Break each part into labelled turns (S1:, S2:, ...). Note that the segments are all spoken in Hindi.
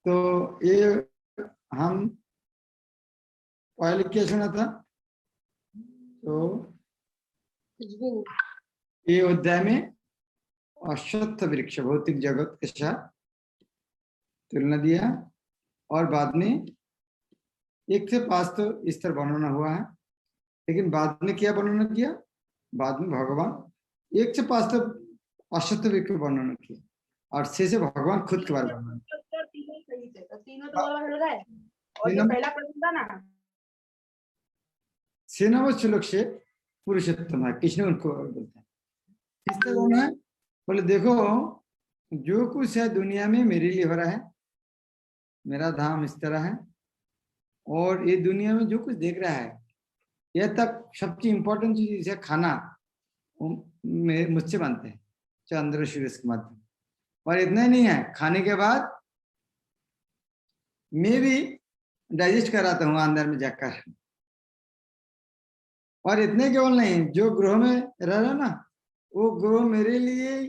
S1: तो ये हम पहले क्या सुना था? तो ये अध्याय में अश्वत्थ वृक्ष भौतिक जगत के साथ तुलना दिया और बाद में 1 से 5 तो इस तरह वर्णना हुआ है, लेकिन बाद में क्या वर्णना किया? बाद में भगवान 1 से 5 तो अश्वत्थ वृक्ष का वर्णना किया और 6 से भगवान खुद के बारे में वर्णना किया। 6 श्लोक से पुरुषोत्तम है, कृष्ण उनको बोलते हैं। किस तरह है? बोले देखो जो कुछ है दुनिया में मेरे लिए हो रहा है, मेरा धाम इस तरह है, और ये दुनिया में जो कुछ देख रहा है यह तक सबसे इम्पोर्टेंट चीज है खाना, मुझसे बनते हैं चंद्र सूर्य के माध्यम। और इतना ही नहीं है, खाने के बाद मैं भी डाइजेस्ट कराता हूँ अंदर में जाकर। और इतने केवल नहीं, जो ग्रह में रह रहा ना वो ग्रह मेरे लिए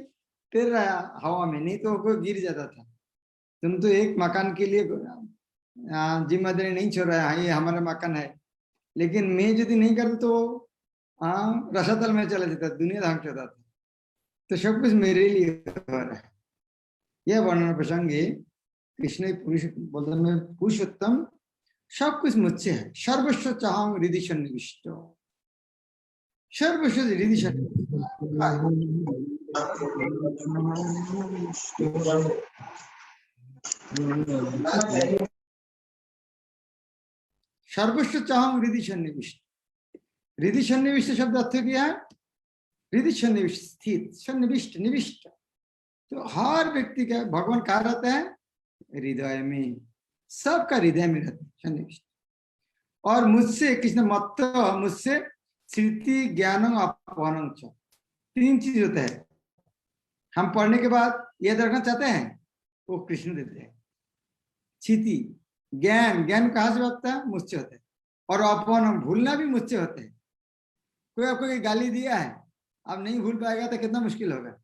S1: तैर रहा हवा में, नहीं तो वो गिर जाता था। तुम तो एक मकान के लिए जिम्मेदारी नहीं छोड़ रहा है, ये हमारा मकान है, लेकिन मैं यदि नहीं करता तो रसातल में चला जाता, दुनिया धाम चलता था। तो सब कुछ मेरे लिए हो रहा है। यह वर्णन प्रसंग कृष्ण पुरुष बोलते मैं पुरुषोत्तम, सब कुछ मुझसे है। सर्वस्व चाहूं हृदय सन्निविष्ट, सर्वस्व हृदय सर्वस्व चाहूं हृदय सन्निविष्ट। हृदय सन्निविष्ट शब्द अर्थ क्या है? हृदय सन्निविष्ट, स्थित, सन्निविष्ट, निविष्ट। तो हर व्यक्ति का भगवान कहाँ रहता है? हृदय में, सबका हृदय में रहता है सन्निविष्ट। और मुझसे कृष्ण मत, मुझसे स्मृति ज्ञानम अपहरणम, 3 चीज होता है। हम पढ़ने के बाद यह रखना चाहते हैं, वो कृष्ण देते हैं। स्मृति ज्ञान, ज्ञान कहाँ से होता है? मुझसे होता है। और अपहरणम, भूलना भी मुझसे होता है। कोई आपको कोई गाली दिया है, अब नहीं भूल पाएगा तो कितना मुश्किल होगा।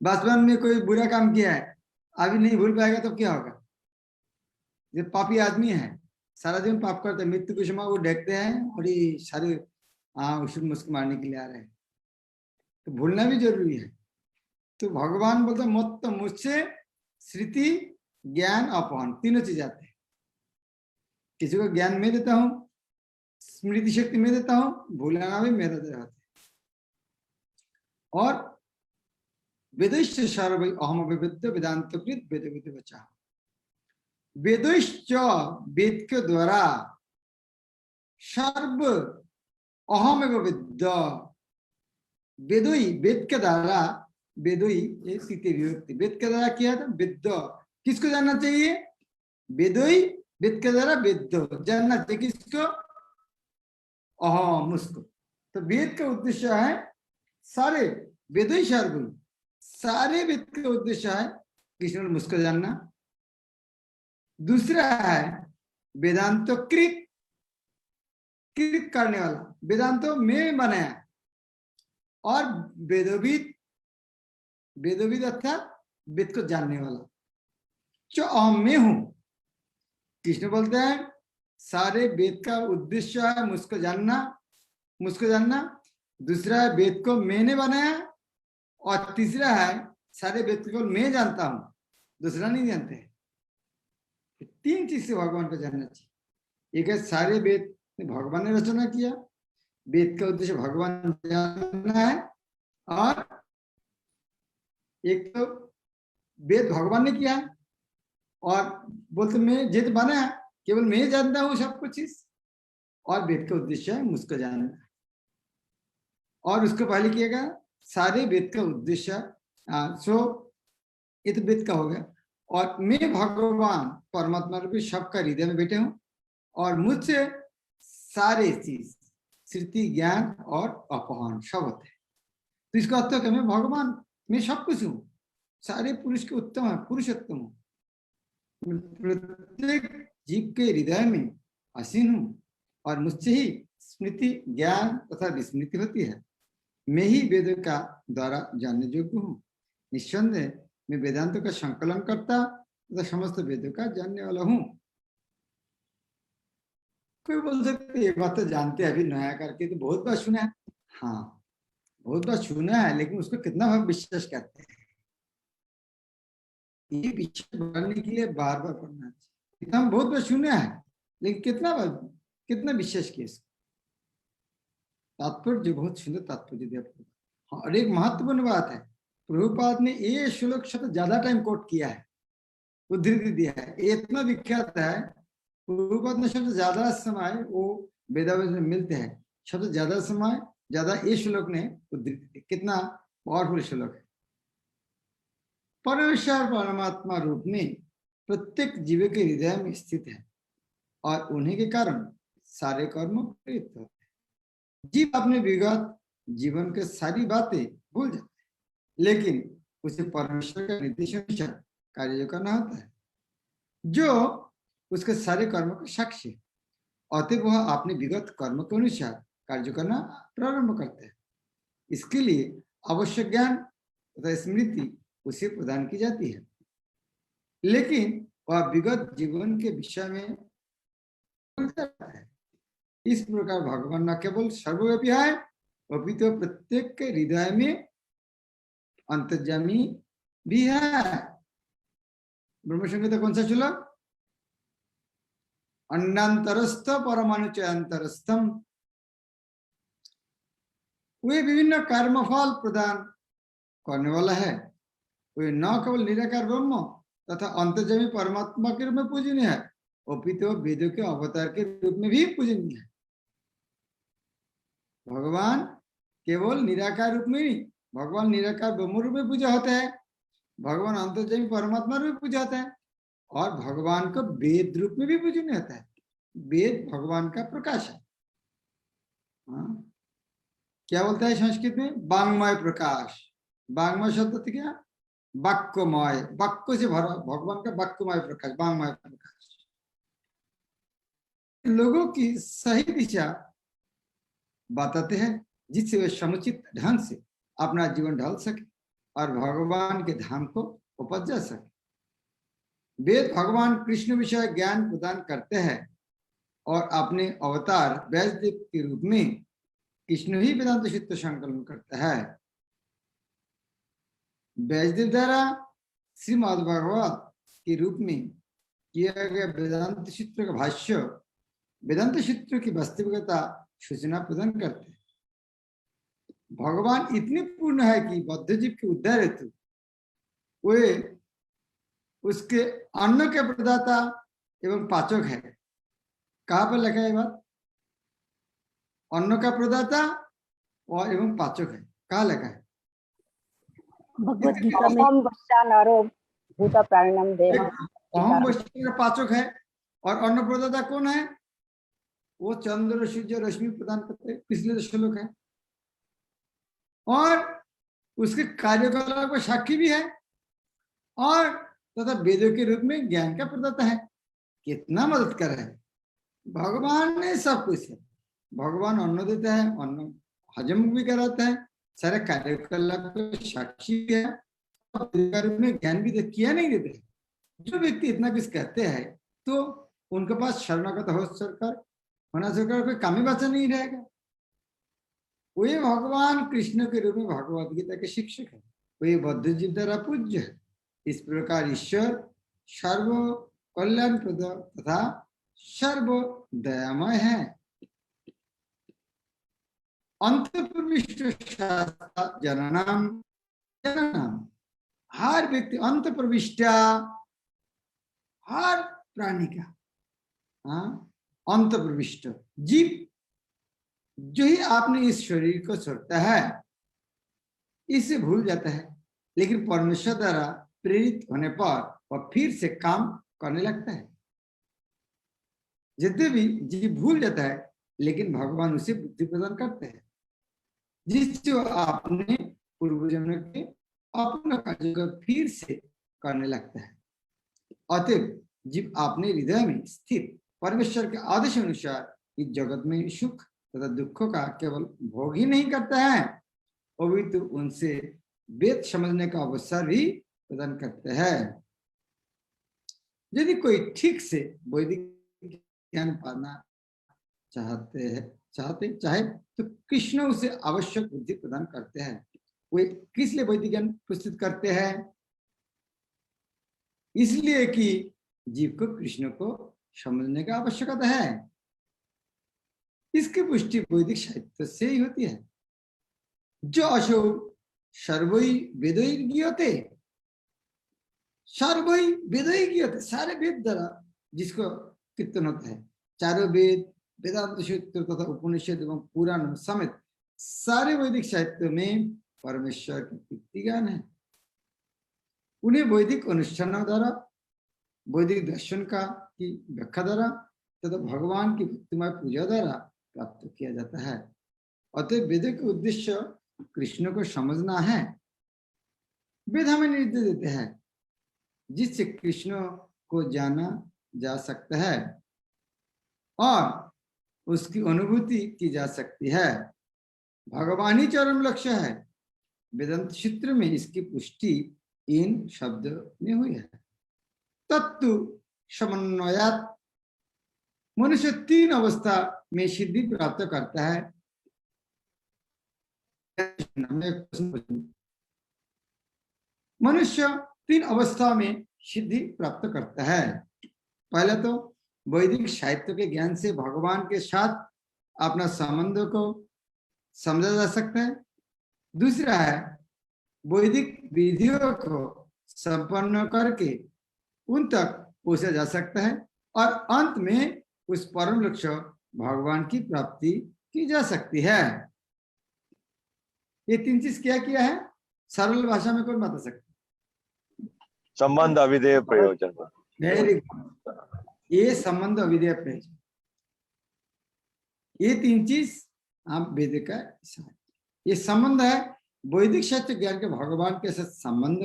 S1: बचपन में कोई बुरा काम किया है, अभी नहीं भूल पाएगा तो क्या होगा? ये पापी आदमी है, सारा दिन पाप करते हैं, मृत्यु के समय वो देखते हैं और ये सारे उसको मुस्क मारने के लिए आ रहे हैं। तो भूलना भी जरूरी है। तो भगवान बोलते मत, मुझसे स्मृति ज्ञान अपहरण, तीनों चीज आते हैं। किसी को ज्ञान में देता हूँ, स्मृति शक्ति में देता हूँ, भूलना भी मेरा रहता है। और वेदश्च सर्व अहम विविध वेदांत वेद बचा, वेदश्च वेद के द्वारा सर्व अहम विविध, वेदोई वेद के द्वारा, वेदोई ये तृतीय विभक्ति, वेद के द्वारा किया था वेद, किसको जानना चाहिए? वेदोई वेद के द्वारा वेद जानना चाहिए, किसको? अहम, उसको। तो वेद का उद्देश्य है सारे वेदोई सर्व, सारे वेद का उद्देश्य है कृष्ण मुझको जानना। दूसरा है वेदांतो कृत, कृत करने वाला, वेदांतो में बनाया। और वेदोविद, वेदोविद अर्थात वेद को जानने वाला, जो अहम में हूं। कृष्ण बोलते हैं सारे वेद का उद्देश्य है मुझको जानना, मुझको जानना। दूसरा है वेद को मैंने बनाया, और तीसरा है सारे वेद को मैं जानता हूं, दूसरा नहीं जानते। 3 चीज से भगवान को जानना चाहिए। एक है सारे वेद भगवान ने रचना किया, वेद का उद्देश्य भगवान जानना है। और एक तो वेद भगवान ने किया, और बोलते मैं जित बना, केवल मैं जानता हूं सब कुछ चीज। और वेद का उद्देश्य है मुझको जानना। और उसको पहले किएगा सारे वेद का उद्देश्य, सो ये तो वेद का हो गया। और मैं भगवान परमात्मा रूपी सबका हृदय में बैठे हूं, और मुझसे सारे चीज स्मृति ज्ञान और अपहरण सब होते हैं। तो इसका अर्थ है कि मैं भगवान, मैं सब कुछ हूँ, सारे पुरुष के उत्तम है, पुरुषोत्तम हूँ, प्रत्येक जीव के हृदय में आसीन हूँ, और मुझसे ही स्मृति ज्ञान तथा विस्मृति होती है। मैं ही वेद का द्वारा जानने योग्य हूँ। निस्संदेह मैं वेदांतों का संकलन करता तथा समस्त वेदों का जानने वाला हूं। कोई बोल सकते ये बात तो जानते हैं, अभी नया करके तो बहुत बार सुना है। हाँ, बहुत बार सुना है, लेकिन उसको कितना हम विश्वास करते हैं, ये विश्वास बढ़ाने के लिए बार बार पढ़ना चाहिए। इतना हम बहुत बार सुना है, लेकिन कितना विश्वास किया इसको। तात्पर्य बहुत सुंदर तात्पर्य दिया। हाँ, और एक महत्वपूर्ण बात है, प्रभुपाद ने ये श्लोक शब्द ज्यादा टाइम कोट किया है, उद्धृति दिया है, ये इतना विख्यात है। प्रभुपाद ने शब्द ज्यादा समय वो वेदावेद में मिलते हैं, शब्द ज्यादा समय ज्यादा ये श्लोक ने उद्धृति दी। कितना पावरफुल श्लोक है। परमेश्वर परमात्मा रूप में प्रत्येक जीव के हृदय में स्थित है और उन्हीं के कारण सारे कर्म प्रेरित होते हैं। जीव अपने विगत जीवन के सारी बातें भूल जाते हैं, लेकिन उसे परमेश्वर का निर्देश अनुसार कार्य करना होता है, जो उसके सारे कर्म का साक्षी है। अतः वह अपने विगत कर्म के अनुसार कार्य करना प्रारंभ करते हैं। इसके लिए आवश्यक ज्ञान तथा स्मृति उसे प्रदान की जाती है, लेकिन वह विगत जीवन के विषय में भूल जाता है। इस प्रकार भगवान न केवल सर्वव्यापी है, अपितु प्रत्येक के हृदय में अंतर्यामी भी है। ब्रह्म संहिता कौन सा श्लोक? अन्नांतरस्थ परमाणु च अंतरस्थम। वे विभिन्न कर्मफल प्रदान करने वाला है। वे न केवल निराकार ब्रह्म तथा अंतर्यामी परमात्मा के रूप में पूजनीय है, अपितु वेदों के अवतार के रूप में भी पूजनीय है। भगवान केवल निराकार रूप में नहीं, भगवान निराकार ब्रह्म रूप में पूजा होता है, भगवान अंतर्यामी परमात्मा रूप में पूजा होता है, और भगवान को वेद रूप में भी पूजनीय होता है। वेद भगवान का प्रकाश है। हाँ? क्या बोलता है संस्कृत में? वांग्मय प्रकाश। वांग्मय शब्द क्या? वाक्यमय, वाक्य से भरा, भगवान का वाक्यमय प्रकाश, वांग्मय प्रकाश। लोगों की सही दिशा बताते हैं, जिससे वे समुचित ढंग से अपना जीवन ढाल सके और भगवान के धाम को उपज जा सके। वेद भगवान कृष्ण विषय ज्ञान प्रदान करते हैं और अपने अवतार व्यासदेव के रूप में कृष्ण ही वेदांत सूत्र संकलन करता है। व्यासदेव द्वारा श्रीमद् भागवत के रूप में किया गया वेदांत सूत्र का भाष्य वेदांत सूत्र की वास्तविकता सूचना प्रदान करते हैं। भगवान इतने पूर्ण है कि बद्ध जीव के उद्धार हेतु वे उसके अन्न के प्रदाता एवं पाचक है। कहां पर लिखा है बात? अन्न का प्रदाता और एवं पाचक है, कहां लिखा है?
S2: भगवत गीता में। अहम वश्चानरो भूत प्राणिनम देह।
S1: अहम वश्चानरो पाचक है, और अन्न प्रदाता कौन है? वो चंद्र सूर्य रश्मि प्रदान करते हैं, पिछले श्लोक है। और उसके कार्यकलाप का साक्षी भी है, और तथा वेदों के रूप में ज्ञान का प्रदाता है। कितना मदद कर रहा है भगवान ने, सब कुछ है। भगवान अन्न देता है, अन्न हजम भी कराता है, सारे कार्यकलाप का साक्षी है, रूप में ज्ञान भी किया नहीं देते। जो व्यक्ति इतना कुछ कहते हैं तो उनके पास शरणागत हो सरकार होना सरकार कोई काम ही बचा नहीं रहेगा। वे भगवान कृष्ण के रूप में भगवद गीता के शिक्षक है, वे बद्ध जीव द्वारा पूज्य है। इस प्रकार ईश्वर सर्व कल्याण प्रद तथा सर्व दयामय है। अंतप्रविष्ट जननाम जननाम, हर व्यक्ति अंत प्रविष्टा, हर प्राणी का अंत प्रविष्ट जीव जो ही आपने इस शरीर को छोड़ता है, इसे भूल जाता है, लेकिन परमेश्वर द्वारा प्रेरित होने पर वह फिर से काम करने लगता है। यद्यपि जीव भूल जाता है, लेकिन भगवान उसे बुद्धि प्रदान करते हैं, जिससे आपने पूर्वजन्म के अपना कार्य को फिर से करने लगता है। अतः जीव अपने हृदय में स्थित परमेश्वर के आदेश अनुसार इस जगत में सुख तथा दुखों का केवल भोग ही नहीं करता है, अभी तो उनसे वेद समझने का अवसर भी प्रदान करते हैं। यदि कोई ठीक से वैदिक ज्ञान पाना चाहे तो कृष्ण उसे आवश्यक बुद्धि प्रदान करते हैं। वे किस लिए वैदिक ज्ञान प्रस्तुत करते हैं? इसलिए कि जीव को कृष्ण को समझने की आवश्यकता है। इसकी पुष्टि वैदिक साहित्य से ही होती है। जो असो सर्वई वेदोई ज्ञाते, सर्वई वेदोई ज्ञाते, सारे वेद द्वारा जिसको कीर्तन होता है, चारों वेद, वेदांत सूत्र तथा उपनिषद एवं पुराण समेत सारे वैदिक साहित्य में परमेश्वर की कीर्ति गान है। उन्हें वैदिक अनुष्ठानों द्वारा, वैदिक दर्शन का की व्याख्या द्वारा तथा भगवान की भक्तिमय पूजा द्वारा प्राप्त किया जाता है। अतः वेद का उद्देश्य कृष्ण को समझना है। वेद हमें निर्देश देते हैं जिससे कृष्ण को जाना जा सकता है और उसकी अनुभूति की जा सकती है। भगवान ही चरम लक्ष्य है। वेदांत सूत्र में इसकी पुष्टि इन शब्द में हुई है। तत्व समन्वयात् मनुष्य 3 अवस्था में सिद्धि प्राप्त करता है। मनुष्य 3 अवस्था में सिद्धि प्राप्त करता है। पहले तो वैदिक साहित्य के ज्ञान से भगवान के साथ अपना संबंध को समझा जा सकता है। दूसरा है वैदिक विधियों को संपन्न करके उन तक पहुंचा जा सकता है और अंत में उस परम लक्ष्य भगवान की प्राप्ति की जा सकती है। ये 3 चीज क्या किया है? सरल भाषा में कौन बता सकता?
S3: संबंध, अविधेय, प्रयोजन।
S1: Very good. ये संबंध, अविधेय, प्रयोजन, ये 3 चीज आप वेद का ये संबंध है। वैदिक साहित्य ज्ञान के भगवान के साथ संबंध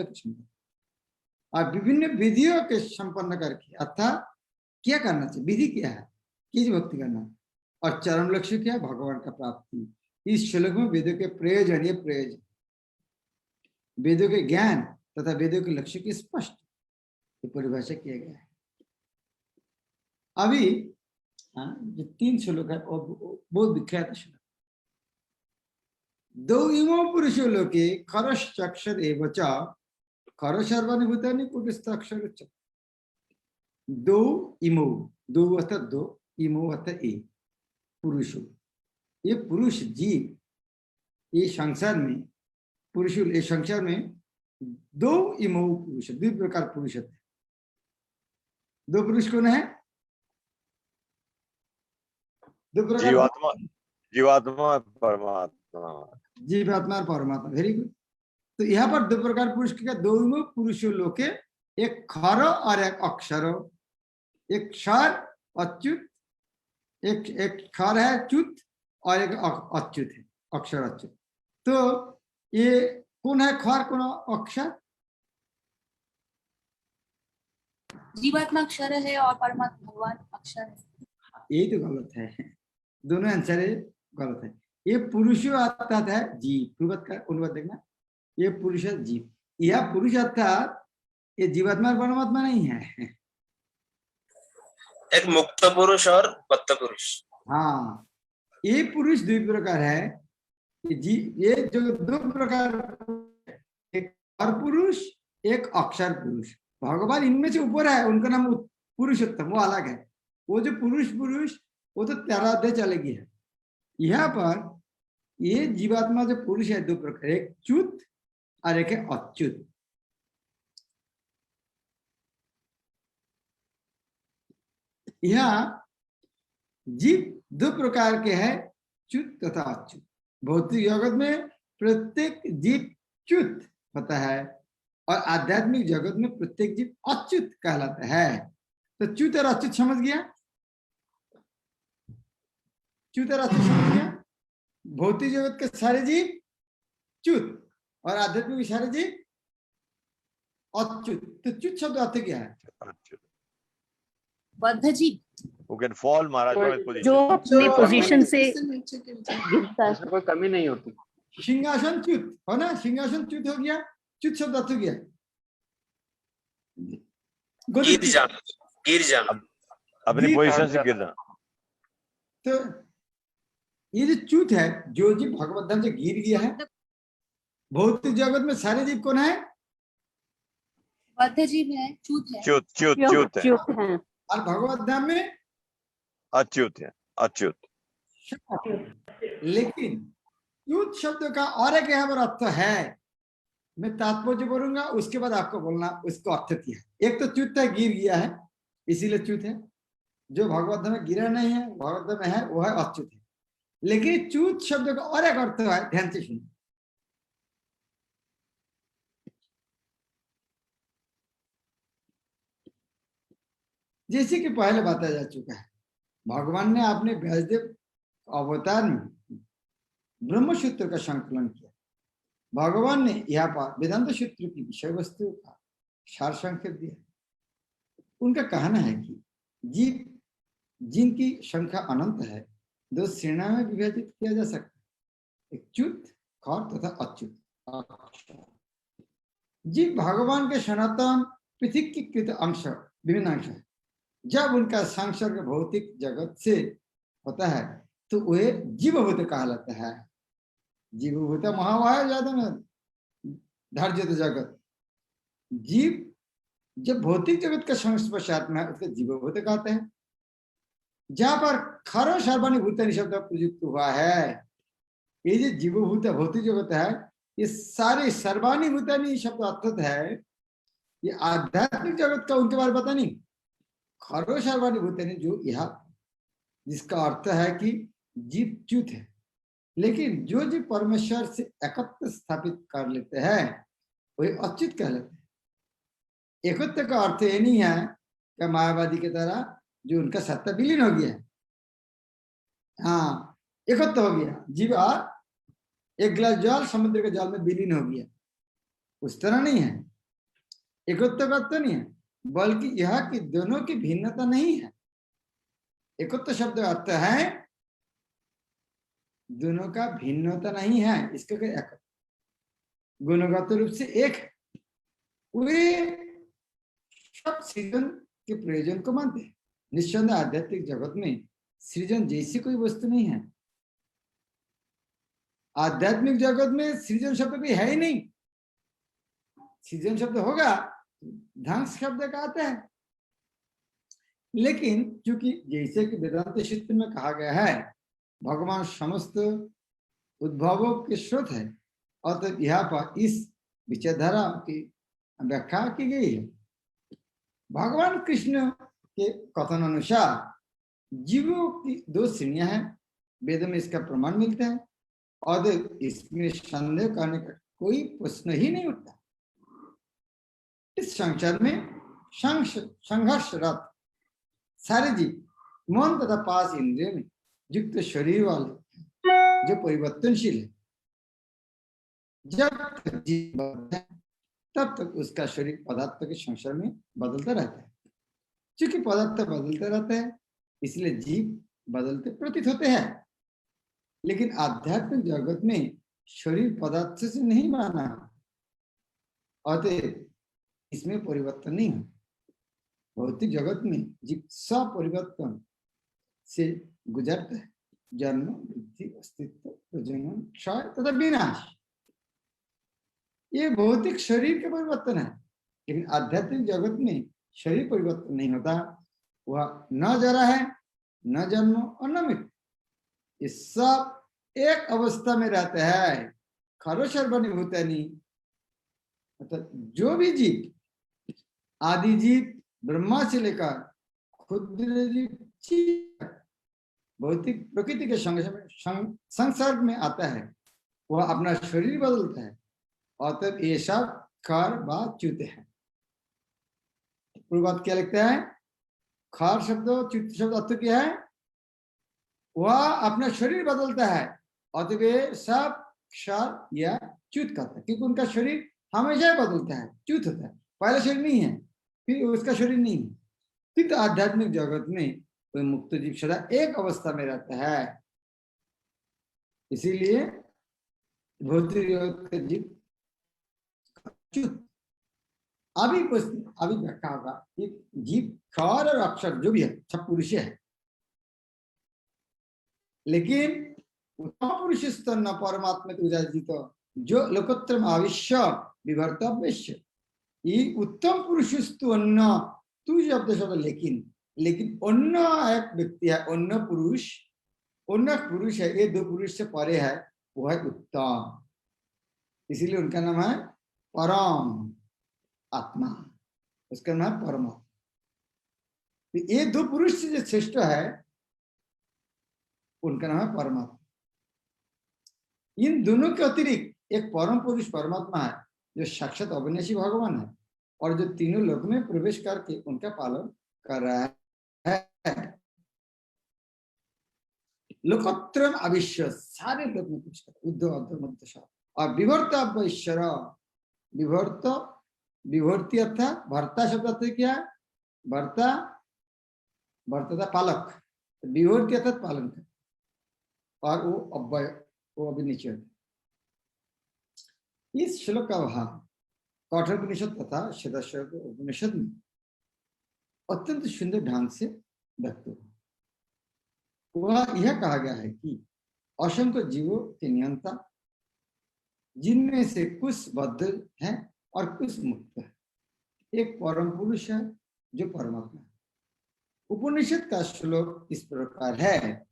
S1: और विभिन्न विधियों के संपन्न करके, अर्थात क्या करना चाहिए, विधि क्या है, किस भक्ति करना, और चरम लक्ष्य क्या है, भगवान का प्राप्ति। इस श्लोक में वेदों के प्रयोजन, ये प्रयोजन वेदों के ज्ञान तथा वेदों के लक्ष्य की स्पष्ट परिभाषा किया गया है। अभी जो 3 श्लोक है बहुत विख्यात श्लोक। 2 इमो पुरुषो लोके खरश्चक्षर एव च खर सर्वानुभूतानि कुटस्थाक्षर च। 2 इमो, 2 अर्थात 2, इमो अर्थात ए, पुरुषो, ये पुरुष जीव, ये संसार में पुरुष, ये संसार में 2 इमो पुरुष, 2 प्रकार पुरुष होते हैं। 2 पुरुष कौन है? 2 प्रकार,
S3: जीवात्मा, जीवात्मा, परमात्मा।
S1: जीवात्मा और परमात्मा। Very good. तो यहाँ पर 2 प्रकार पुरुष के 2 इमो पुरुषो लोके, एक खर और एक अक्षर। एक क्षर अच्युत, एक खर है च्युत और एक अच्युत है, अक्षर अच्युत। तो ये कौन है खर, कौन अक्षर?
S4: जीवात्मा अक्षर है और परमात्मा भगवान अक्षर है।
S1: यही तो गलत है, दोनों आंसर गलत है। ये पुरुष अर्थात है जीव, पूर्वत का अनुवाद देखना, ये पुरुष है जीव। यह पुरुष अर्थात ये जीवात्मा और परमात्मा नहीं है।
S5: एक मुक्त पुरुष और बद्ध पुरुष।
S1: हाँ, ये पुरुष 2 प्रकार है। ये जो 2 प्रकार, एक और पुरुष, एक अक्षर पुरुष। भगवान इनमें से ऊपर है, उनका नाम पुरुषोत्तम, वो अलग है। वो जो पुरुष वो तो 13 अध्याय चलेगी है। यहाँ पर ये जीवात्मा जो पुरुष है 2 प्रकार, एक च्युत और एक है अच्युत। यहाँ जीव 2 प्रकार के हैं, च्युत तथा अच्युत। भौतिक जगत में प्रत्येक जीव च्युत होता है और आध्यात्मिक जगत में प्रत्येक जीव अच्युत कहलाता है। तो च्युत और अच्युत समझ गया? च्युत और अच्युत समझ गया? भौतिक जगत के सारे जीव च्युत और आध्यात्मिक के सारे जीव अच्युत। तो च्युत शब्द अर्थ क्या है?
S4: बद्ध जीव,
S3: Who can fall, Maharaj, from his position.
S2: जो अपनी पोजीशन से गिरता है।
S6: कोई कमी नहीं होती।
S1: सिंहासन च्युत हो ना, सिंहासन च्युत हो गया, च्युत शब्द अर्थ हो गया। गतिच्युत।
S5: गिर जाना।
S3: अपनी
S1: गिर-
S3: पोजीशन से गिरना।
S1: तो ये जो च्युत है, जो जीव भगवत धाम से गिर गया है, भौतिक जगत में सारे जीव कौन है?
S4: बद्ध जीव है, च्युत है।
S3: च्युत च्युत च्युत है,
S2: च्युत हैं।
S1: और भगवत धाम में
S3: अच्युत है, अच्युत।
S1: लेकिन च्युत शब्द का और एक यहाँ पर अर्थ है, मैं तात्पर्य बोलूंगा, उसके बाद आपको बोलना उसको अर्थ क्या है। एक तो च्युत है, गिर गया है इसीलिए च्युत है। जो भगवत धाम में गिरा नहीं है, भगवत धाम में है, वो है अच्युत है। लेकिन च्युत शब्द का और एक अर्थ है, ध्यान से सुनिए। जैसे कि पहले बताया जा चुका है, भगवान ने अपने व्यासदेव अवतार में ब्रह्मसूत्र का संकलन किया। भगवान ने यहाँ पर वेदांत सूत्र की विषय वस्तु का सार संकेत दिया। उनका कहना है कि जीव जिनकी संख्या अनंत है, दो श्रेणियों में विभाजित किया जा सकता है, एक च्युत खर तथा अच्युत। जीव भगवान के सनातन पृथकीकृत अंश, विभिन्न अंश है। जब उनका संसर्ग भौतिक जगत से होता है तो वह जीवभूत कहलाता है। जीवभूत महावाय ज्यादा में धार्जित जगत। जीव जब भौतिक जगत का संस्पर्शात में है उसको जीवभूत कहते हैं। जहां पर खरो सर्वाणी भूतानी शब्द प्रयुक्त हुआ है, ये जो जीवभूत भौतिक जगत है, ये सारे सर्वाणी भूतानी शब्द अर्थ है, ये आध्यात्मिक जगत का उनके बारे में पता नहीं। खरो सर्वाणी भूतानी जो यह, जिसका अर्थ है कि जीव च्युत है। लेकिन जो जीव परमेश्वर से एकत्व स्थापित कर लेते हैं वही अच्युत कहलाते हैं। एकत्व का अर्थ ये नहीं है कि मायावादी की तरह जो उनका सत्ता विलीन हो गया है। हाँ, एकत्व हो गया, जीव एक गिलास जल समुद्र के जल में विलीन हो गया, उस तरह नहीं है। एकत्व का अर्थ नहीं है, बल्कि यह कि दोनों की भिन्नता नहीं है। एकत्व शब्द अर्थ है दोनों का भिन्नता नहीं है, इसका क्या एकत्व गुणगत रूप से एक है। वे सब सृजन के प्रयोजन को मानते हैं। निस्संदेह आध्यात्मिक जगत में सृजन जैसी कोई वस्तु नहीं है। आध्यात्मिक जगत में सृजन शब्द भी है ही नहीं। सृजन शब्द होगा ध्वंस शब्द का आता है। लेकिन क्योंकि जैसे कि वेदांत सूत्र में कहा गया है, भगवान समस्त उद्भवों के स्रोत है, और तो यहाँ पर इस विचारधारा की व्याख्या की गई है। भगवान कृष्ण के कथन अनुसार जीवों की दो श्रेणियां हैं, वेद में इसका प्रमाण मिलता है, और इसमें संदेह करने का कोई प्रश्न ही नहीं उठता। इस संसार में संघर्षरत सारे जीव मन तथा पास इंद्रिय में युक्त शरीर वाले जो परिवर्तनशील है। जब तक जीव बदलता है तब तक उसका शरीर पदार्थ के संसार में बदलता रहता है। क्योंकि पदार्थ बदलता रहता है इसलिए जीव बदलते प्रतीत होते हैं। लेकिन आध्यात्मिक जगत में शरीर पदार्थ से नहीं बना, अतः इसमें परिवर्तन नहीं है। भौतिक जगत में जीव सब परिवर्तन से गुजरता है, जन्म वृद्धि अस्तित्व प्रजनन क्षय तथा विनाश। ये भौतिक शरीर के परिवर्तन है। लेकिन आध्यात्मिक जगत में शरीर परिवर्तन नहीं होता, वह न जरा है, न जन्म और न मृत्यु। ये सब एक अवस्था में रहते हैं। खरो सर्वाणी भूतानी, मतलब जो भी जीव, आदि जीव ब्रह्मा से लेकर क्षुद्र जीव भौतिक प्रकृति के संसर्ग में आता है, वह अपना शरीर बदलता है, और तब ये सब खर व च्युत है। पूर्वत क्या लिखता है? खर शब्द च्युत शब्द अर्थ क्या है? वह अपना शरीर बदलता है, और तब ये सब क्षर या च्युत कहता है, क्योंकि उनका शरीर हमेशा बदलता है, च्युत होता है। पहला शरीर नहीं है, फिर उसका शरीर नहीं है। फिर तो आध्यात्मिक जगत में कोई मुक्त जीव सदा एक अवस्था में रहता है। इसीलिए भौतिक जगत का जीव च्युत, अभी व्याख्या होगा कि जीव क्षर और अक्षर जो भी है सब पुरुष है, लेकिन उत्तम पुरुष स्तन परमात्मा तो जो लोकोत्तम आविश्य विभर्तव्य, ये उत्तम पुरुष स्तुअन्न तू शब्द लेकिन अन्य एक व्यक्ति है, अन्य पुरुष है, ये दो पुरुष से परे है, वो है उत्तम, इसीलिए उनका नाम है परम आत्मा, उसका नाम है परमात्मा। तो ये दो पुरुष से जो श्रेष्ठ है उनका नाम है परमात्मा। इन दोनों के अतिरिक्त एक परम पुरुष परमात्मा है जो साक्षात अविनाशी भगवान है और जो तीनों लोक में प्रवेश करके उनका पालन कर रहा है। लोकोत्तरम अविश्य, सारे लोक में कुछ उद्धव और विभर्तव्यश्वर, विभर्ती अर्थात भर्ता शब्द अर्थ क्या है? भर्ता पालक, विभर्ती अर्थात पालन कर, और वो अव्यय, वो अभी नीचे होता। इस श्लोक का भाव कठोपनिषद तथा श्वेताश्वतर उपनिषद में अत्यंत सुंदर ढंग से व्यक्त हुआ। वह यह कहा गया है कि असंख्य जीवों के नियंता, जिनमें से कुछ बद्ध है और कुछ मुक्त है, एक परम पुरुष है जो परमात्मा है। उपनिषद का श्लोक इस प्रकार है,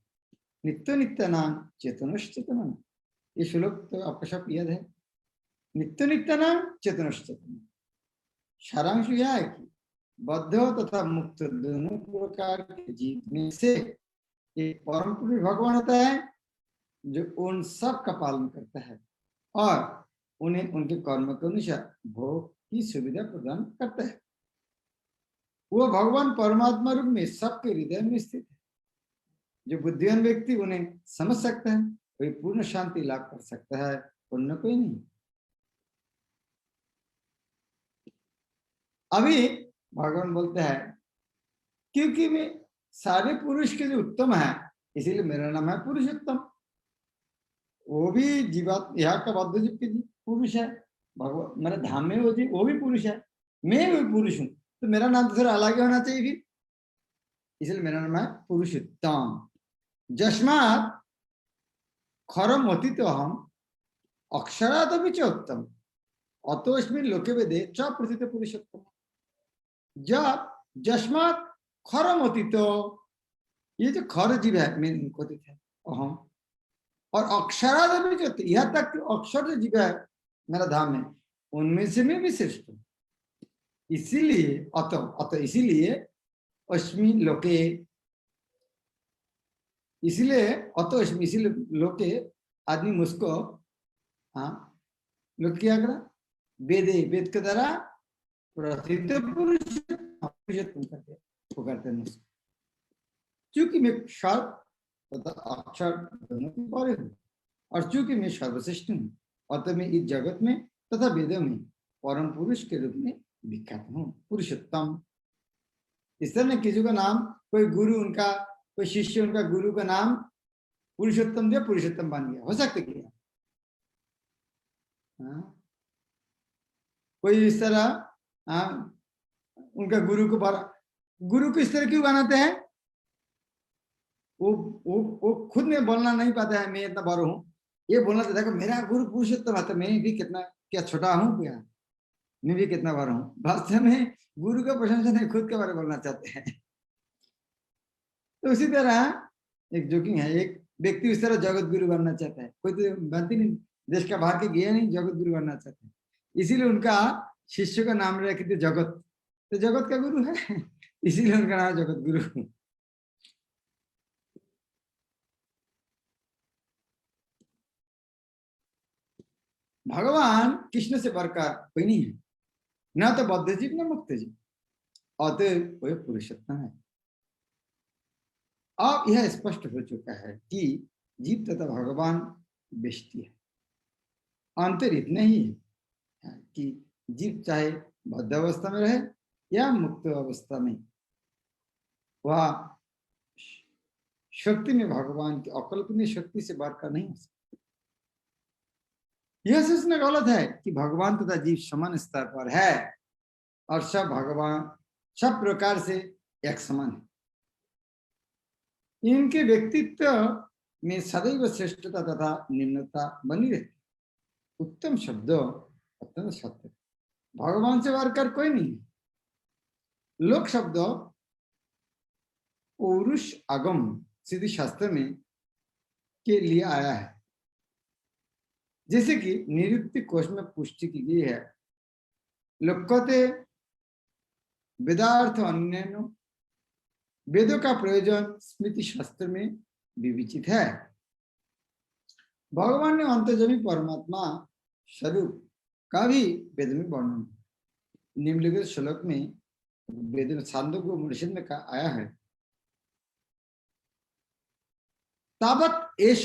S1: नित्य नित्यानां चेतनश्चेतनम्। ये श्लोक तो आपका सब याद है, नित्य नित्यानां चेतनश्चेतनम्। सारांश यह है कि बद्ध तथा मुक्त दोनों प्रकार के जीव में से एक परम पुरुष भगवान होता है जो उन सब का पालन करता है और उन्हें उनके कर्म के अनुसार भोग की सुविधा प्रदान करता है। वो भगवान परमात्मा रूप में सबके हृदय में स्थित है। जो बुद्धिमान व्यक्ति उन्हें समझ सकता है वही पूर्ण शांति लाभ कर सकता है, अन्य कोई नहीं। अभी भगवान बोलते हैं क्योंकि मैं सारे पुरुष के जो उत्तम है इसीलिए मेरा नाम है पुरुषोत्तम। वो भी जीवात्मा, यहाँ का बद्ध जीव के पुरुष है, भगवान मेरे धाम में वो जी वो भी पुरुष है, मैं भी पुरुष हूँ, तो मेरा नाम तो फिर अलग होना चाहिए फिर, इसलिए मेरा नाम है पुरुषोत्तम। जस्मात् खरम होती तो हम अक्षरात भी चोत्तम अतोस्मि लोके वेदे च प्रथित पुरुषोत्तम। जब जस्मात् खरम होती तो, ये जो खर जीव है मैं उनको है अहम, और अक्षरात भी जो यहाँ तक अक्षर जो जीव है मेरा धाम में, उनमें से मैं भी श्रेष्ठ हूँ। इसीलिए अत इसीलिए अस्मि लोके, इसीलिए अतो अस्मि, इसीलिए लोके आदमी मुझको, हाँ लोग क्या करा, वेदे, वेद के द्वारा प्रथित पुरुषोत्तम करते पुकारते हैं मुझको। चूंकि मैं क्षर तथा अक्षर दोनों के परे हूँ और चूंकि मैं सर्वश्रेष्ठ हूँ, अतः मैं इस जगत में तथा वेदों में परम पुरुष के रूप में विख्यात हूँ, पुरुषोत्तम। इस तरह किसी का नाम, कोई गुरु उनका, कोई शिष्य उनका गुरु का नाम पुरुषोत्तम दिया, पुरुषोत्तम बन गया, हो सकता क्या? कोई इस तरह उनका गुरु को इस तरह क्यों बनाते हैं? वो खुद में बोलना नहीं पाता है मैं इतना बड़ा हूँ, ये बोलना चाहता है कि मेरा गुरु पुरुषोत्तम है, तो मैं भी कितना क्या छोटा हूँ, क्या मैं भी कितना बड़ा हूँ। वास्तव में गुरु का प्रशंसा नहीं, खुद के बारे में बोलना चाहते हैं। तो उसी तरह एक जोकिंग है, एक व्यक्ति इस तरह जगत गुरु बनना चाहता है, कोई तो बनती नहीं, देश का बाहर के गया नहीं, जगत गुरु बनना चाहते हैं, इसीलिए उनका शिष्य का नाम रखे थे जगत, तो जगत का गुरु है इसीलिए उनका नाम जगत गुरु। भगवान कृष्ण से बढ़कर कोई नहीं है, न तो बद्ध जीव न मुक्त जीव, अतः वह पुरुषोत्तम है। अब यह स्पष्ट हो चुका है कि जीव तथा भगवान बेष्टि है। अंतर इतना ही है कि जीव चाहे बद्ध अवस्था में रहे या मुक्त अवस्था में, वह शक्ति में भगवान की अकल्पनीय शक्ति से बढ़कर नहीं हो सकता। यह सोचना गलत है कि भगवान तथा जीव समान स्तर पर है। और सब भगवान सब प्रकार से एक समान है। इनके व्यक्तित्व में सदैव श्रेष्ठता तथा निम्नता बनी रहती। उत्तम शब्द अत्यंत सत्य, भगवान से बढ़कर कोई नहीं। लोक शब्द पौरुष आगम सिद्धि शास्त्र में के लिए आया है, जैसे कि निरुक्ति कोश में पुष्टि की गई है। लोकते वेदार्थ अन्य वेदों का प्रयोजन स्मृति शास्त्र में विवेचित है। भगवान ने अंतर्यामी परमात्मा स्वरूप का भी वेद में वर्णन निम्नलिखित श्लोक में वेद में छांदोग्य उपनिषद में कहा आया है। तावत् एष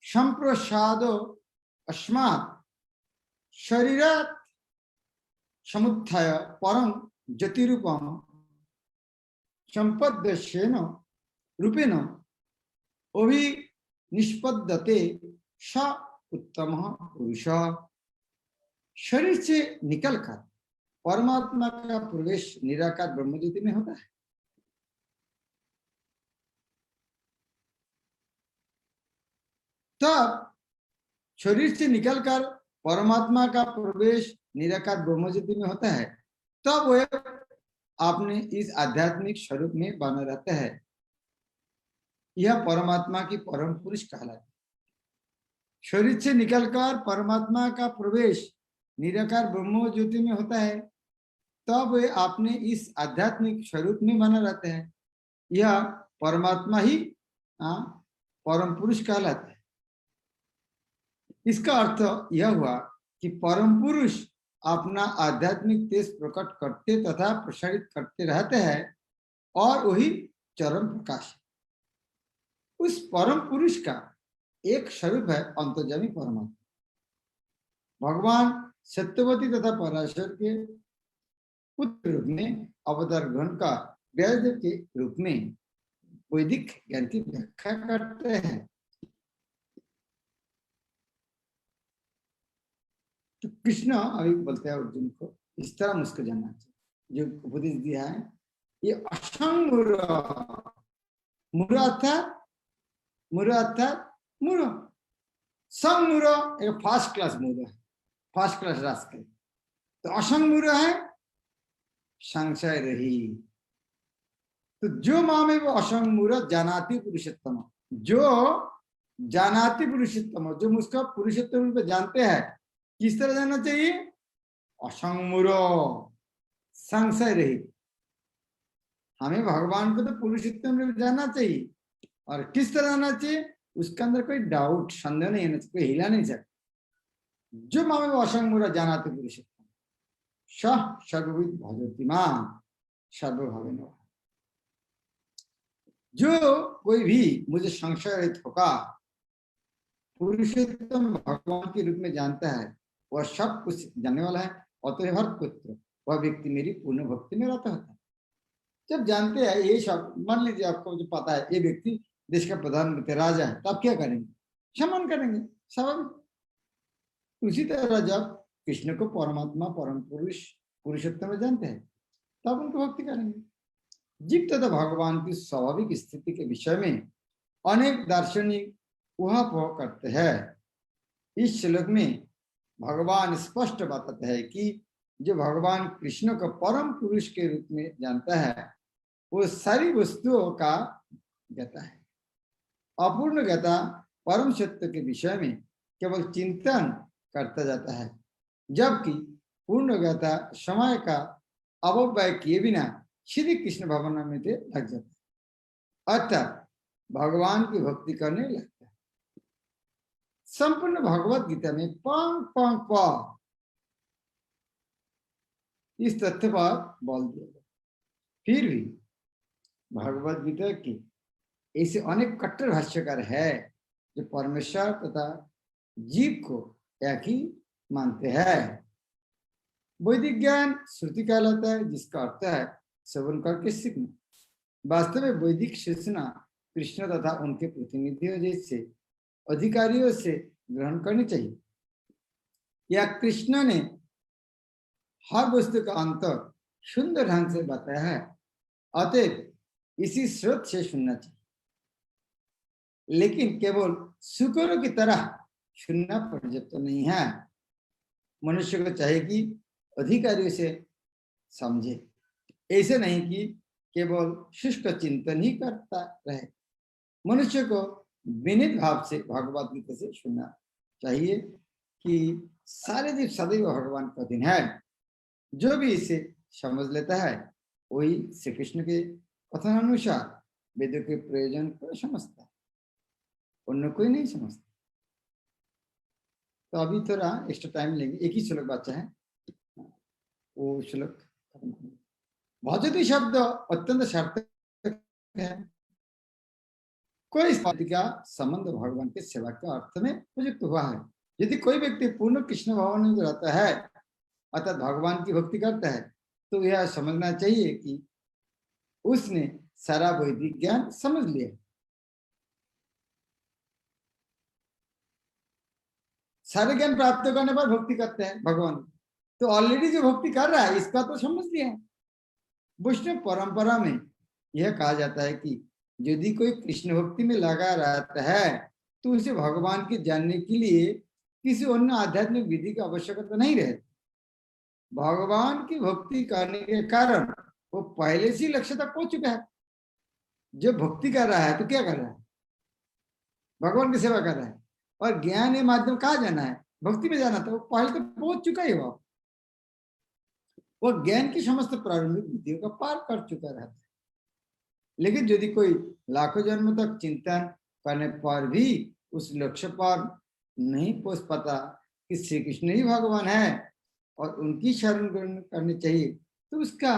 S1: संप्रसादो अस्मात् शरीरात् समुत्थाय परं ज्योतिरूपं संपद्यस्येन रूपेण अभिनिष्पद्यते स उत्तमः पुरुषः। शरीर से निकलकर परमात्मा का प्रवेश निराकार ब्रह्मज्योति में होता है। तब शरीर से निकलकर परमात्मा का प्रवेश निराकार ब्रह्मज्योति में होता है, तब वह आपने इस आध्यात्मिक स्वरूप में बना रहता है। यह परमात्मा की परम पुरुष कहलाती है। शरीर से निकलकर परमात्मा का प्रवेश निराकार ब्रह्म ज्योति में होता है, तब वे आपने इस आध्यात्मिक स्वरूप में बना रहते हैं। यह परमात्मा ही परम पुरुष कहलाता है। इसका अर्थ यह हुआ कि परम पुरुष अपना आध्यात्मिक तेज प्रकट करते तथा प्रसारित करते रहते हैं, और वही चरम प्रकाश। उस परम पुरुष का एक स्वरूप है अंतर्यामी परमात्मा। भगवान सत्यवती तथा पराशर के पुत्र रूप में अवतार ग्रहण का व्यासदेव के रूप में वैदिक ज्ञान की व्याख्या करते हैं। तो कृष्ण अभी बोलते हैं अर्जुन को, इस तरह मुझको जानना चाहिए। जो उपदेश दिया है, ये असंग मूढ़ संग मूढ़ एक फर्स्ट क्लास मूढ़ है, फर्स्ट क्लास रास्कल। तो असंग मूढ़ है संशय रही। तो जो माँ में वो असंग मूढ़ जानाति पुरुषोत्तम, जो जानाति पुरुषोत्तम, जो मुझको पुरुषोत्तम रूप में जानते हैं, किस तरह जानना चाहिए? असंग मूढ़ संशय रही। हमें भगवान को तो पुरुषोत्तम रूप जानना चाहिए, और किस तरह जानना चाहिए? उसके अंदर कोई डाउट संदेह नहीं है, कोई हिला नहीं सकता। जो मामे वो असंग मूढ़ जानाति पुरुषोत्तम सह सर्वविद भजति मां सर्वभावेन। जो कोई भी मुझे संशय रहित होगा, पुरुषोत्तम भगवान के रूप में जानता है, वह सब कुछ जानने वाला है। अतः हर पुत्र वह व्यक्ति मेरी पूर्ण भक्ति में रहता है। जब जानते हैं ये सब, मान लीजिए आपको जो पता है ये व्यक्ति देश का प्रधानमंत्री राजा है, तब क्या करेंगे? सम्मान करेंगे, स्वाभाविक। उसी तरह जब कृष्ण को परमात्मा परम पुरुष पुरुषोत्तम में जानते हैं, तब उनको भक्ति करेंगे। जीव तथा भगवान की स्वाभाविक स्थिति के विषय में अनेक दार्शनिक ऊहापोह करते हैं। इस श्लोक में भगवान स्पष्ट बताते हैं कि जो भगवान कृष्ण को परम पुरुष के रूप में जानता है, वो सारी वस्तुओं का ज्ञाता है। अपूर्ण ज्ञाता परम सत्य के विषय में केवल चिंतन करता जाता है, जबकि पूर्ण ज्ञाता समय का अपव्यय किए बिना श्री कृष्ण भवन में लग जाता है, अर्थात भगवान की भक्ति करने लगता है। संपूर्ण भगवत गीता में पंग पंग प इस तथ्य पर बोल दिया गया। फिर भी भगवत गीता की ऐसे अनेक कट्टर भाष्यकार है जो परमेश्वर तथा जीव को एक ही मानते हैं। वैदिक ज्ञान श्रुति कहलाता है, जिसका अर्थ है श्रवण करके सीखना। वास्तव में वैदिक सूचना कृष्ण तथा उनके प्रतिनिधियों जैसे अधिकारियों से ग्रहण करनी चाहिए, या कृष्ण ने हर वस्तु का अंत सुंदर ढंग से बताया है, अतएव इसी स्रोत से सुनना चाहिए। लेकिन केवल शुकरों की तरह सुनना पर्याप्त नहीं है। मनुष्य को चाहिए कि अधिकारियों से समझे, ऐसे नहीं कि केवल शुष्क चिंतन ही करता रहे। मनुष्य को विनीत भाव से भगवद गीता से सुनना चाहिए कि सारे जीव सदैव भगवान का दिन है। जो भी इसे समझ लेता है वही श्री कृष्ण के कथन अनुसार वेदों के प्रयोजन को समझता है, अन्य कोई नहीं समझता। तो अभी थोड़ा एक्स्ट्रा टाइम लेंगे, एक ही श्लोक बचा है, वो श्लोक भजती शब्द अत्यंत सार्थक है। कोई इस बात का संबंध भगवान के सेवा के अर्थ में प्रयुक्त हुआ है। यदि कोई व्यक्ति पूर्ण कृष्ण भाव में रहता है अर्थात भगवान की भक्ति करता है, तो यह समझना चाहिए कि उसने सारा वैदिक ज्ञान समझ लिया। सारे ज्ञान प्राप्त करने पर भक्ति करते हैं भगवान, तो ऑलरेडी जो भक्ति कर रहा है इसका तो समझ लिया है। वैष्णव परंपरा में यह कहा जाता है कि यदि कोई कृष्ण भक्ति में लगा रहता है तो उसे भगवान के जानने के लिए किसी अन्य आध्यात्मिक विधि की आवश्यकता नहीं रहती। भगवान की भक्ति करने के कारण वो पहले से लक्ष्य तक पहुंच चुका है। जो भक्ति कर रहा है तो क्या कर रहा है? भगवान की सेवा कर रहा है, और ज्ञान ये माध्यम कहाँ जाना है? भक्ति में जाना था। वो पहले तो पहुंच चुका ही वो ज्ञान की समस्त प्रारंभिक विधियों का पार कर चुका रहता है। लेकिन यदि कोई लाखों जन्म तक चिंतन करने पर भी उस लक्ष्य पर नहीं पहुंच पाता कि श्री कृष्ण ही भगवान है और उनकी शरण ग्रहण करनी चाहिए, तो उसका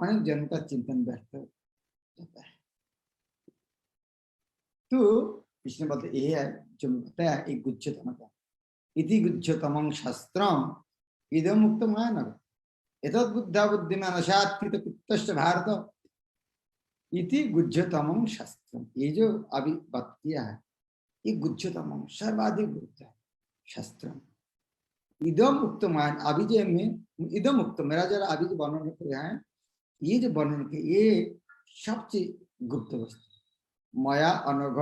S1: अनेक जन्म का चिंतन व्यर्थ जाता है। तो कृष्ण बोलते ये है जो बताया एक गुच्छतम का इति गुच्छतमं शास्त्रम इदम मुक्त मानव एतद् बुद्धा बुद्धिमान अशात्कृत कुत्तश्च भारत इति गुच्छतमं शास्त्रम। ये जो अभी बात किया है ये गुच्छतमं सर्वाधिक गुच्छ है शास्त्रम। इदम मुक्त मान अभी जो में इदम मुक्त मेरा जरा अभी जो वर्णन किया है, ये जो वर्णन के ये सबसे गुप्त वस्तु माया अनघ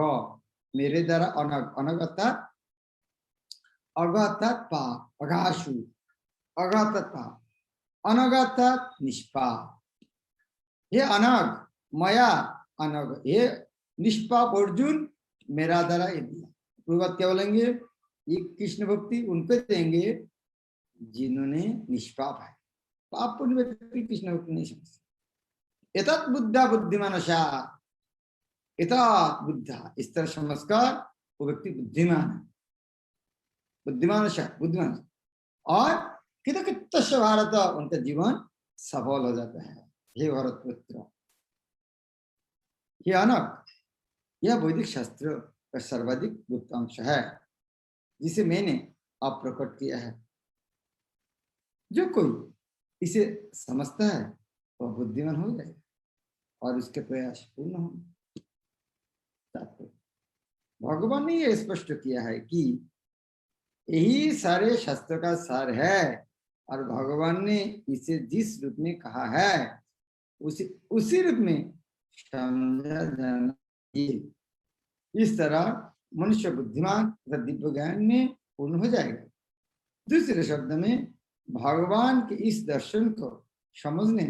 S1: मेरे द्वारा अनग अनग अर्थात अगत पाप अघासु अगत पाप अनग अर्थात निष्पाप। ये अनग माया अनग ये निष्पाप अर्जुन मेरा द्वारा ये दिया। पूर्वत क्या बोलेंगे? ये कृष्ण भक्ति उनको देंगे जिन्होंने निष्पाप है। पाप पूर्ण व्यक्ति कृष्ण भक्ति नहीं समझते। एतत् बुद्धा बुद्धिमान एतत् बुद्धा इस तरह समझकर वो व्यक्ति बुद्धिमान है। बुद्धिमान बुद्धिमान और कितकित भारत उनका जीवन सफल हो जाता है। हे भरत पुत्र, ये अनक यह वैदिक शास्त्र का सर्वाधिक गुप्त अंश है जिसे मैंने अब प्रकट किया है। जो कोई इसे समझता है वह बुद्धिमान हो जाएगा और उसके प्रयास पूर्ण होंगे। भगवान ने यह स्पष्ट किया है कि यही सारे शास्त्र का सार है और भगवान ने इसे जिस रूप में कहा है उसी रूप में समझा जाना चाहिए। इस तरह मनुष्य बुद्धिमान तथा दिव्य ज्ञान में पूर्ण हो जाएगा। दूसरे शब्द में भगवान के इस दर्शन को समझने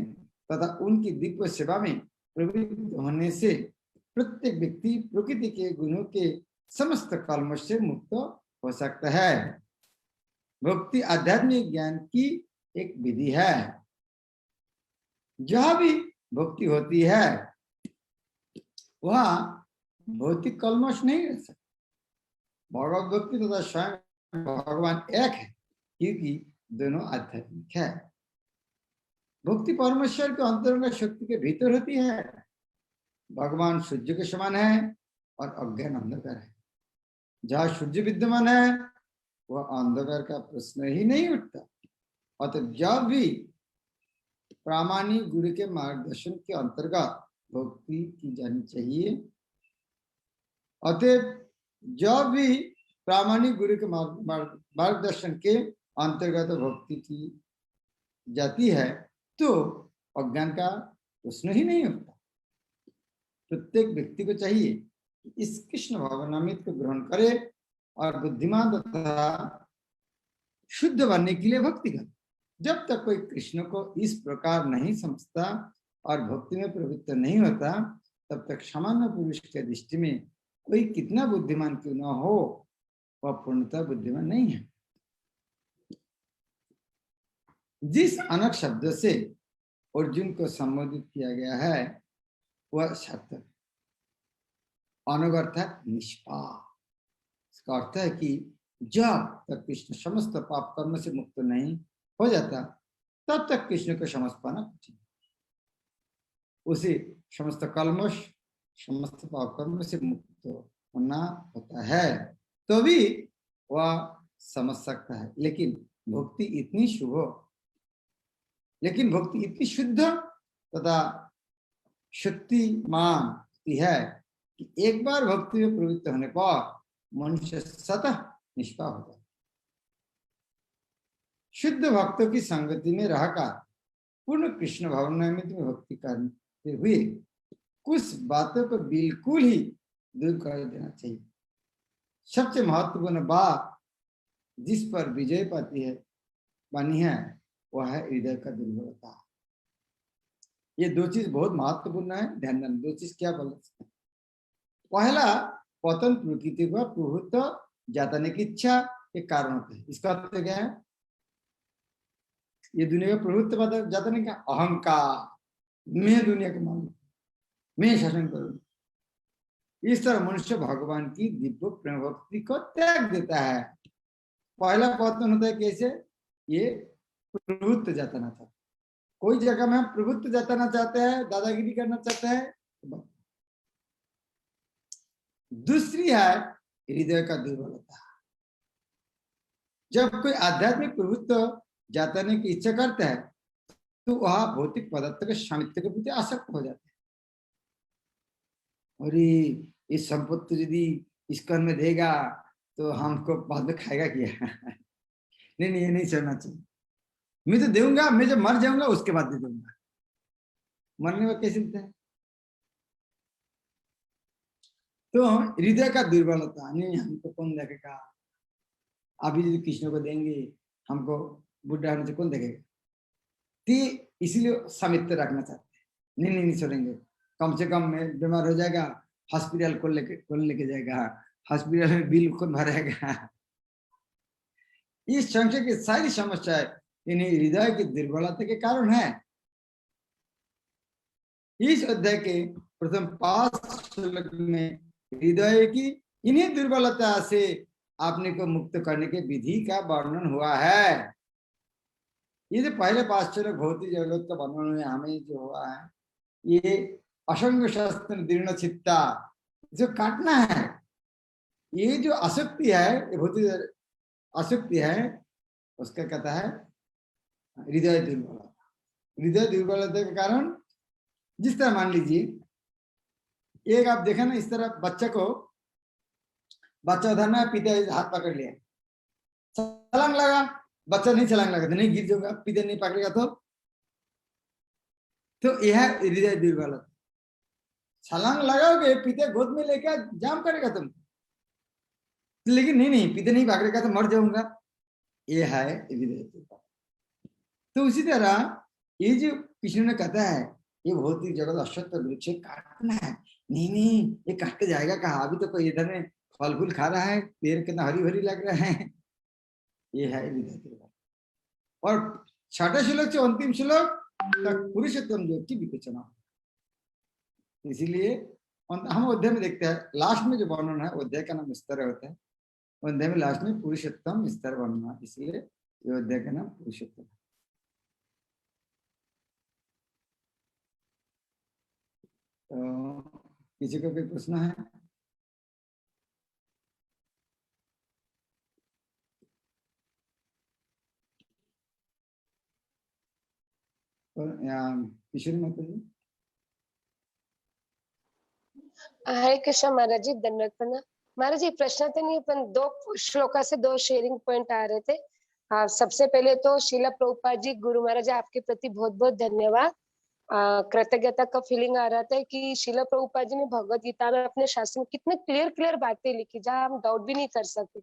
S1: तथा उनकी दिव्य सेवा में प्रवृत्त होने से प्रत्येक व्यक्ति प्रकृति के गुणों के समस्त कलमश से मुक्त हो सकता है। भक्ति आध्यात्मिक ज्ञान की एक विधि है। जहां भी भक्ति होती है वहां भौतिक कलमश नहीं रह सकता। भगवत भक्ति तथा स्वयं भगवान एक है क्योंकि दोनों आध्यात्मिक है। भक्ति परमेश्वर के अंतरंग शक्ति के भीतर होती है। भगवान सूर्य के समान है और अज्ञान अंधकार है। जहाँ सूर्य विद्यमान है वह अंधकार का प्रश्न ही नहीं उठता। अतः जब भी प्रामाणिक गुरु के मार्गदर्शन के अंतर्गत भक्ति की जानी चाहिए। अतः जब भी प्रामाणिक गुरु के मार्गदर्शन के अंतर्गत भक्ति की जाती है तो अज्ञान का प्रश्न ही नहीं होता। प्रत्येक व्यक्ति को चाहिए कि इस कृष्ण भावनामृत को ग्रहण करे और बुद्धिमान तथा शुद्ध बनने के लिए भक्ति करे। जब तक कोई कृष्ण को इस प्रकार नहीं समझता और भक्ति में प्रवृत्त नहीं होता, तब तक सामान्य पुरुष के दृष्टि में कोई कितना बुद्धिमान क्यों न हो, वह पूर्णतः बुद्धिमान नहीं है। जिस अनक शब्द से अर्जुन को संबोधित किया गया है वह सार्थक, अनग अर्थात निष्पाप। इसका अर्थ है कि जब तक कृष्ण समस्त पाप कर्म से मुक्त नहीं हो जाता, तब तक कृष्ण को समझ पाना कठिन। उसे समस्त कलमश, समस्त पाप कर्म से मुक्त होना होता है, तो भी वह समझ सकता है। लेकिन भक्ति इतनी शुद्ध तथा शक्तिमान होती है कि एक बार भक्ति में प्रवृत्त होने पर मनुष्य स्वतः निष्पाप होता है। शुद्ध भक्तों की संगति में रहकर पूर्ण कृष्ण भावनामृत में भक्ति करते हुए कुछ बातों को बिल्कुल ही दूर कर देना चाहिए। सबसे महत्वपूर्ण बात जिस पर विजय बनी है वह है हृदय का दुर्बलता। ये दो चीज बहुत महत्वपूर्ण है, ध्यान देना। दो चीज क्या बोल सकते हैं? पहला, पतन प्रकृति को प्रभुत्व जाताने की इच्छा के कारण होते हैं। इसका अर्थ क्या है? ये दुनिया का प्रभुत्व जाताने का अहंकार, मैं दुनिया का मालिक, मैं शासन करूं। इस तरह मनुष्य भगवान की दिव्य प्रेम भक्ति को त्याग देता है। पहला पतन होता है कैसे? ये प्रभुत्व जाताना चाहता है। कोई जगह में हम प्रभुत्व जताना चाहते हैं, दादागिरी करना चाहते हैं। दूसरी है हृदय का दुर्बलता। जब कोई आध्यात्मिक प्रभुत्व जताने की इच्छा करता है तो वह भौतिक पदार्थ के स्वामित्व के प्रति आसक्त हो जाता है। और इस संपत्ति यदि इसकन में देगा तो हमको बाद में खाएगा क्या? नहीं, ये नहीं करना चाहिए। मैं तो दूंगा, मैं जब मर जाऊंगा उसके बाद दे दूंगा। मरने में कैसे देते हैं? तो हृदय का दुर्बलता, नहीं हमको कौन देखेगा, अभी यदि कृष्ण को देंगे हमको बुढ़ा होने से कौन देखेगा, इसीलिए सामित्य रखना चाहते हैं। नहीं छोड़ेंगे, कम से कम में बीमार हो जाएगा, हॉस्पिटल कौन लेके जाएगा, हॉस्पिटल में बिल कौन भरेगा। इस संख्या की सारी समस्याएं इन्हीं हृदय की दुर्बलता के कारण है। इस अध्याय के प्रथम 5 श्लोक में हृदय की इन्हीं दुर्बलता से आपने को मुक्त करने के विधि का वर्णन हुआ है। ये जो पहले 5 श्लोक भौतिक जगत का वर्णन है, हमें जो हुआ है ये असंग शस्त्र दीर्ण चित्ता, जो काटना है, ये जो आसक्ति है, ये भौतिक आसक्ति है, उसका कहता है हृदय दुर्बलता। हृदय दुर्बलता के कारण जिस तरह मान लीजिए एक आप देखा ना, इस तरह बच्चा उधर में पिता हाथ पकड़ लिया, छलांग लगा, बच्चा नहीं छलांग लगा तो नहीं गिर जाएगा, पिता नहीं पकड़ेगा तो यह हृदय दुर्बलता। छलांग लगाओगे पिता गोद में लेकर जाम करेगा तुम, लेकिन नहीं पिता नहीं पकड़ेगा तो मर जाऊंगा, यह है हृदय दुर्बलता। तो उसी तरह ये जो कृष्ण ने कहता है ये भौतिक जगत अश्वत्थ वृक्ष काटना है, नहीं ये काट के जाएगा कहाँ, अभी तो कोई इधर में फल फूल खा रहा है, पेड़ कितना हरी भरी लग रहा है, ये है हृदय दुर्बलता। और 6ठे श्लोक से अंतिम श्लोक तक पुरुषोत्तम योग की विवेचना। इसीलिए हम अध्याय में देखते हैं लास्ट में जो वर्णन है अध्याय का नाम विस्तार होता है, अध्याय में लास्ट में पुरुषोत्तम विस्तार वर्णन, इसलिए ये अध्याय का नाम पुरुषोत्तम। तो किसी को कोई प्रश्न है? किशोरी माता जी।
S6: हरे कृष्ण महाराज जी, धन्यवाद। महाराज जी प्रश्न तो नहीं, पण 2 श्लोका से 2 शेयरिंग पॉइंट आ रहे थे। हाँ, सबसे पहले तो शीला प्रभुपाद जी, गुरु महाराज आपके प्रति बहुत बहुत धन्यवाद। कृतज्ञता का फीलिंग आ रहा था कि शीला प्रभुपाद जी ने भगवत गीता में अपने शास्त्र में कितने क्लियर बातें लिखी जहाँ हम डाउट भी नहीं कर सकते,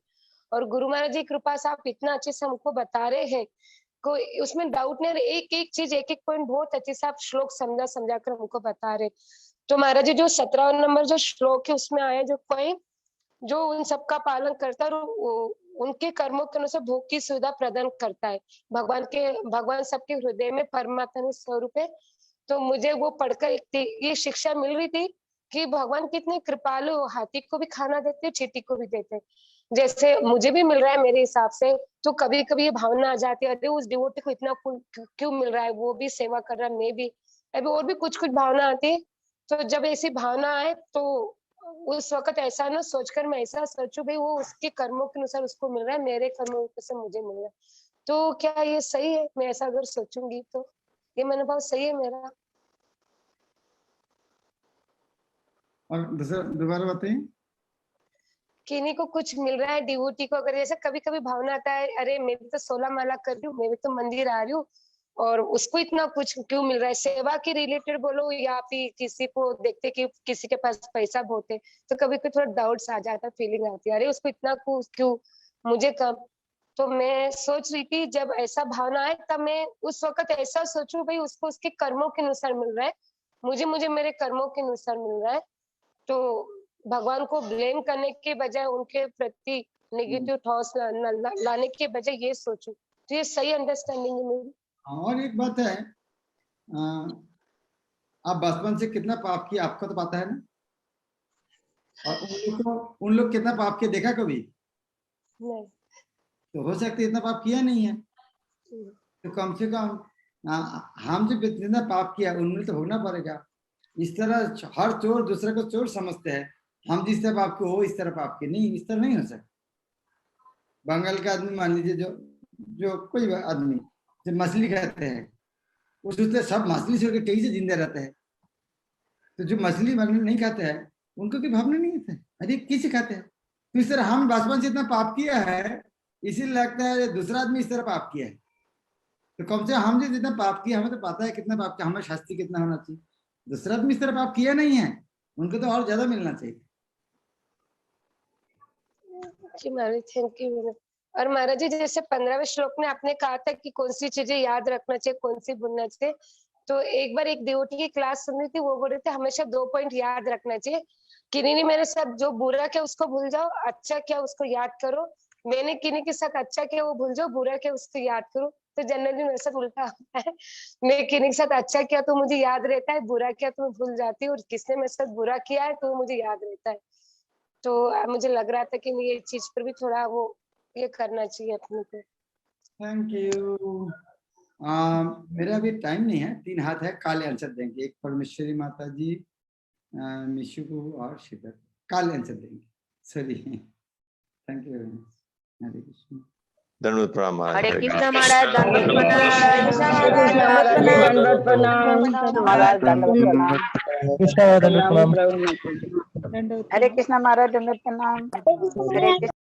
S6: और गुरु महाराज जी कृपा से आप इतना अच्छे से हमको बता रहे हैं, कोई उसमें डाउट नहीं, एक एक चीज एक एक पॉइंट बहुत अच्छे से आप श्लोक समझा कर हमको बता रहे। तो महाराज जी जो 17 नंबर जो श्लोक है उसमें आया जो पॉइंट, जो उन सबका पालन करता है और उनके कर्मों के अनुसार भोग की सुविधा प्रदान करता है। भगवान सबके हृदय में परमात्मा स्वरूप है। तो मुझे वो पढ़कर ये शिक्षा मिल रही थी कि भगवान कितने कृपालु, हाथी को भी खाना देते, चींटी को भी देते, जैसे मुझे भी मिल रहा है मेरे हिसाब से। तो कभी कभी ये भावना आ जाती है, अरे उस डिवोटी को इतना क्यों मिल रहा है, वो भी सेवा कर रहा है, मैं भी, अभी और भी कुछ भावना आती है। तो जब ऐसी भावना आए तो उस वक्त ऐसा ना सोचकर मैं ऐसा सोचूं भाई वो उसके कर्मों के अनुसार उसको मिल रहा है, मेरे कर्मों से मुझे मिल रहा है। तो क्या ये सही है? मैं ऐसा अगर सोचूंगी तो ये मनोभाव सही है मेरा?
S1: और दूसरा दोबारा बताइए।
S6: किन्हीं को कुछ मिल रहा है, डिवोटी को, अगर ऐसा कभी कभी भावना आता है, अरे मैं भी तो 16 माला कर रही हूँ, मैं भी तो मंदिर आ रही हूँ, और उसको इतना कुछ क्यों मिल रहा है, सेवा के रिलेटेड बोलो या फिर किसी को देखते कि किसी के पास पैसा बहुत है, तो कभी कभी थोड़ा डाउट्स आ जाता है, फीलिंग आती है अरे उसको इतना क्यों, मुझे कम। तो मैं सोच रही थी जब ऐसा भावना आए तब मैं उस वक्त ऐसा सोचूं भाई उसको उसके कर्मों के अनुसार मिल रहा है, मुझे मेरे कर्मों के अनुसार मिल रहा है। तो भगवान को ब्लेम करने के बजाय उनके प्रति नेगेटिव थॉट्स लाने के बजाय ये सोचूं, तो ये सही अंडरस्टैंडिंग है मेरी।
S1: और एक बात है, आप बचपन से कितना पाप किया आपको तो पता है ना, और उन लोग कितना पाप किया देखा कभी?
S6: नहीं।
S1: तो हो सकता है इतना पाप किया नहीं है, तो कम से कम हम जो जितना पाप किया उनमें तो भोगना पड़ेगा। इस तरह हर चोर दूसरे को चोर समझते हैं, हम जिस तरह पाप के हो इस तरह पाप के नहीं, इस तरह नहीं हो सकता। बंगाल का आदमी मान लीजिए, जो कोई आदमी जो मछली खाते हैं, उससे सब मछली से कहीं से जिंदा रहते हैं, तो जो मछली नहीं खाते हैं उनको कोई भावना नहीं होता है, अरे किसी खाते हैं। तो इस तरह हम बचपन से इतना पाप किया है, इसीलिए लगता है दूसरा आदमी इस तरह पाप किया है, तो कम से कम हम जो जितना पाप किया हमें तो पता है कितना पाप किया, हमें शास्ति कितना होना चाहिए। दूसरा आदमी इस तरह पाप किया नहीं है, उनको तो और ज्यादा मिलना चाहिए।
S6: जी महाराज, थैंक यू। और महाराज जी जैसे 15वें श्लोक में आपने कहा था कि कौन सी चीजें याद रखना चाहिए, कौन सी भूलना चाहिए, तो एक बार एक डिवोटी की क्लास सुनी थी, वो बोल रहे थे हमेशा 2 पॉइंट याद रखना चाहिए। किन्हीं ने मेरे साथ जो बुरा किया उसको भूल जाओ, अच्छा किया उसको याद करो। मैंने किन्हीं के साथ अच्छा किया वो भूल जाओ, बुरा किया उसको याद करो। तो जनरली मेरे साथ उल्टा होता है, मैं किन्हीं के साथ अच्छा किया तो मुझे याद रहता है, बुरा किया तो मैं भूल जाती हूँ, और किसने मेरे साथ बुरा किया है तो मुझे याद रहता है। तो मुझे लग रहा था कि ये चीज पर भी थोड़ा वो ये करना चाहिए अपने को।
S1: Thank you. मेरा अभी टाइम नहीं है, 3 हाथ है, काले आंसर देंगे, एक परमेश्वरी माता जी, मिशु को और शीतल, काले आंसर देंगे। Sorry, thank you very much. Hare Krishna.
S3: दंडवत प्रणाम महाराज।
S2: हरे कृष्ण महाराज, दंडवत प्रणाम। महाराज दंडवत प्रणाम। हरे कृष्ण महाराज, दंडवत प्रणाम। हरे कृष्ण